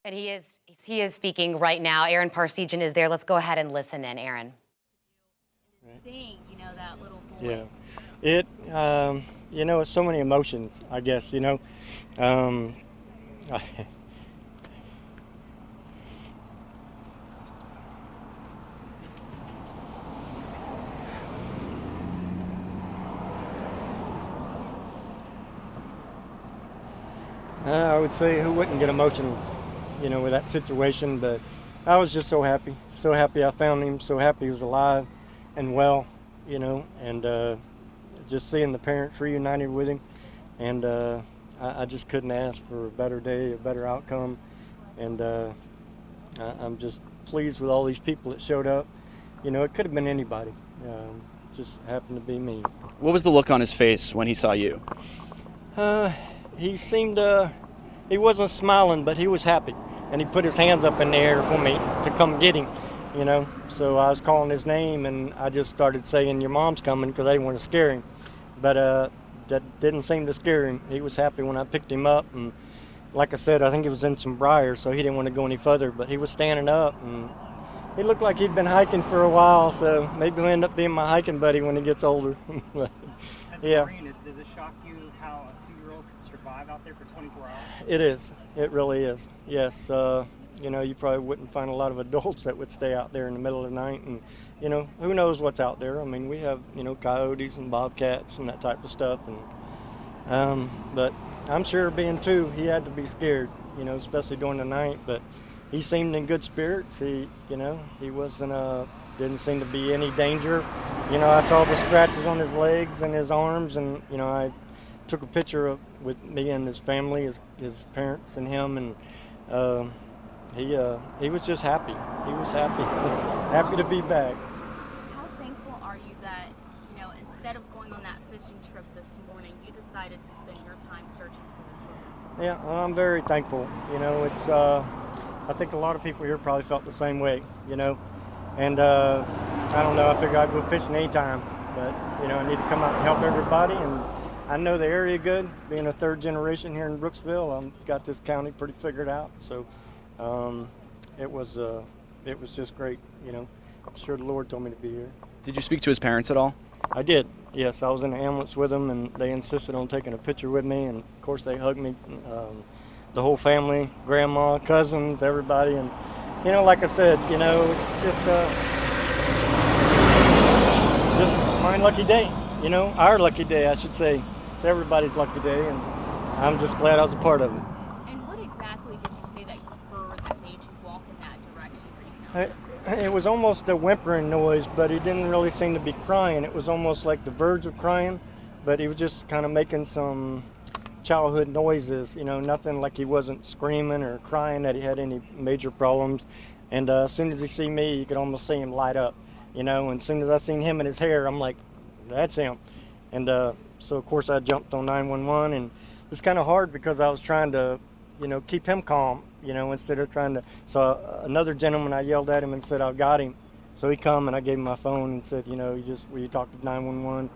And he is speaking right now. Aaron Parsegian is there. Let's go ahead and listen in, Aaron. Right. Seeing, that little boy. Yeah. It, it's so many emotions, I guess, Um, I, I would say who wouldn't get emotional, with that situation, but I was just so happy I found him, so happy he was alive and well, and just seeing the parents reunited with him, and I just couldn't ask for a better day, a better outcome, and I'm just pleased with all these people that showed up. It could have been anybody, just happened to be me. What was the look on his face when he saw you? He seemed, he wasn't smiling, but he was happy. And he put his hands up in the air for me to come get him, So I was calling his name, and I just started saying, "Your mom's coming," because I didn't want to scare him. But that didn't seem to scare him. He was happy when I picked him up. And like I said, I think he was in some briars, so he didn't want to go any further. But he was standing up, and he looked like he'd been hiking for a while, so maybe he'll end up being my hiking buddy when he gets older. As a Yeah. Marine, does it shock you how a 2-year-old could survive out there for 24 hours? It is. It really is. Yes. You probably wouldn't find a lot of adults that would stay out there in the middle of the night. And, who knows what's out there. I mean, we have, coyotes and bobcats and that type of stuff. And but I'm sure being 2, he had to be scared, especially during the night. But he seemed in good spirits. He wasn't, didn't seem to be any danger. I saw the scratches on his legs and his arms, and, I took a picture with me and his family, his parents and him, and he was just happy. He was happy, happy to be back. How thankful are you that, instead of going on that fishing trip this morning, you decided to spend your time searching for this little? Yeah, I'm very thankful. It's I think a lot of people here probably felt the same way, and I don't know, I figure I'd go fishing anytime, but I need to come out and help everybody, and I know the area good, being a 3rd generation here in Brooksville. I've got this county pretty figured out, so it was just great. I'm sure the Lord told me to be here. Did you speak to his parents at all? I did, yes. I was in the ambulance with them, and they insisted on taking a picture with me, and of course they hugged me, the whole family, grandma, cousins, everybody, and like I said, it's just my lucky day, our lucky day, I should say. It's everybody's lucky day, and I'm just glad I was a part of it. And what exactly did you say that you heard that made you walk in that direction where you found it? It was almost a whimpering noise, but he didn't really seem to be crying. It was almost like the verge of crying, but he was just kind of making some childhood noises, nothing like he wasn't screaming or crying that he had any major problems. And as soon as he see me, you could almost see him light up, and as soon as I seen him and his hair, I'm like, that's him. And so of course I jumped on 911, and it was kind of hard because I was trying to, keep him calm, instead of trying to. So another gentleman, I yelled at him and said, "I've got him." So he come, and I gave him my phone and said, will you talk to 911?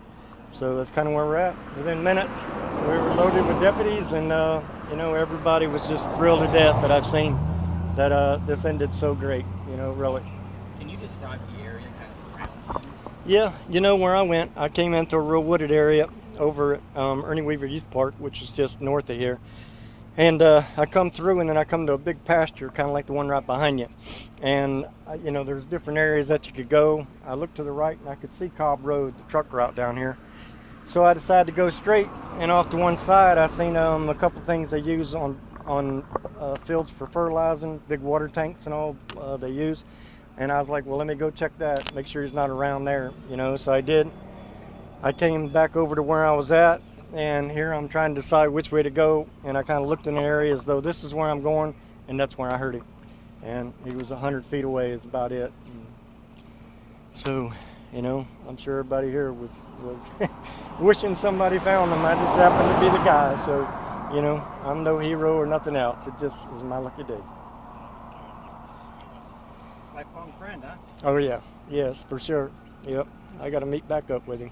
So that's kind of where we're at. Within minutes, we were loaded with deputies, and everybody was just thrilled to death that I've seen that this ended so great, really. Can you describe the area kind of around? Yeah, where I went, I came into a real wooded area over at Ernie Weaver Youth Park, which is just north of here. And I come through, and then I come to a big pasture, kind of like the one right behind you. And, there's different areas that you could go. I looked to the right, and I could see Cobb Road, the truck route down here. So I decided to go straight, and off to one side, I seen a couple things they use on fields for fertilizing, big water tanks and all they use. And I was like, well, let me go check that, make sure he's not around there, so I did. I came back over to where I was at, and here I'm trying to decide which way to go, and I kind of looked in the area as though this is where I'm going, and that's where I heard him. And he was 100 feet away is about it. So, I'm sure everybody here was wishing somebody found him. I just happened to be the guy, so, I'm no hero or nothing else. It just was my lucky day. Lifelong friend, huh? Oh yeah, yes, for sure. Yep, I got to meet back up with him.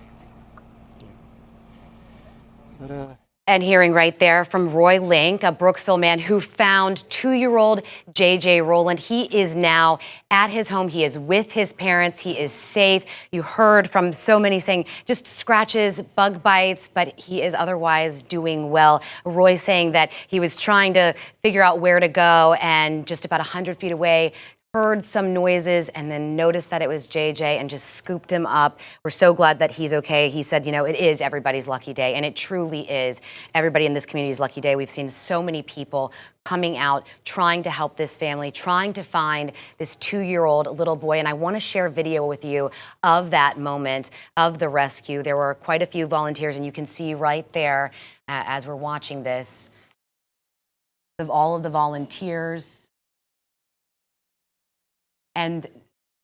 But And hearing right there from Roy Link, a Brooksville man who found 2-year-old JJ Rowland. He is now at his home. He is with his parents. He is safe. You heard from so many saying just scratches, bug bites, but he is otherwise doing well. Roy saying that he was trying to figure out where to go, and just about 100 feet away, heard some noises and then noticed that it was JJ and just scooped him up. We're so glad that he's okay. He said, it is everybody's lucky day, and it truly is everybody in this community's lucky day. We've seen so many people coming out, trying to help this family, trying to find this 2-year-old little boy. And I want to share video with you of that moment of the rescue. There were quite a few volunteers, and you can see right there as we're watching this, of all of the volunteers. And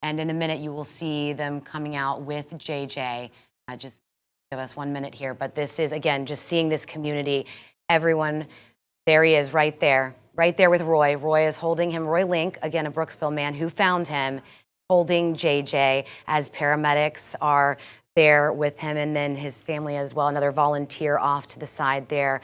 in a minute, you will see them coming out with JJ. Just give us 1 minute here. But this is, again, just seeing this community. Everyone, there he is right there with Roy. Roy is holding him. Roy Link, again, a Brooksville man who found him, holding JJ as paramedics are there with him, and then his family as well. Another volunteer off to the side there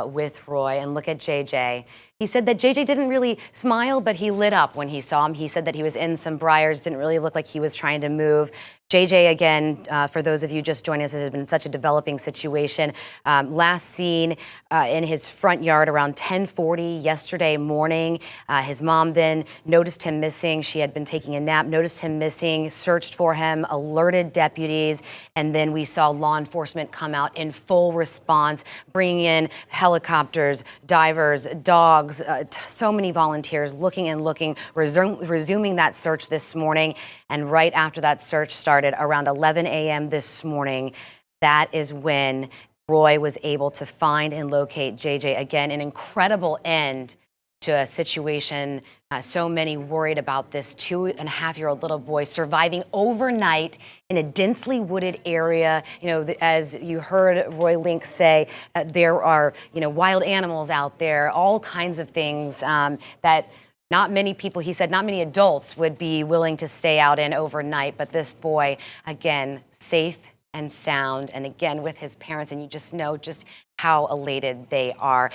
with Roy. And look at JJ. He said that JJ didn't really smile, but he lit up when he saw him. He said that he was in some briars, didn't really look like he was trying to move. JJ, again, for those of you just joining us, it has been such a developing situation. Last seen in his front yard around 10:40 yesterday morning. His mom then noticed him missing. She had been taking a nap, noticed him missing, searched for him, alerted deputies, and then we saw law enforcement come out in full response, bringing in helicopters, divers, dogs, so many volunteers looking, resuming that search this morning. And right after that search started around 11 a.m. this morning, that is when Roy was able to find and locate JJ. Again, an incredible end to a situation so many worried about this 2.5-year-old little boy surviving overnight in a densely wooded area. As you heard Roy Link say, there are, wild animals out there, all kinds of things that not many people, he said, not many adults would be willing to stay out in overnight. But this boy, again, safe and sound, and again with his parents, and you just know just how elated they are.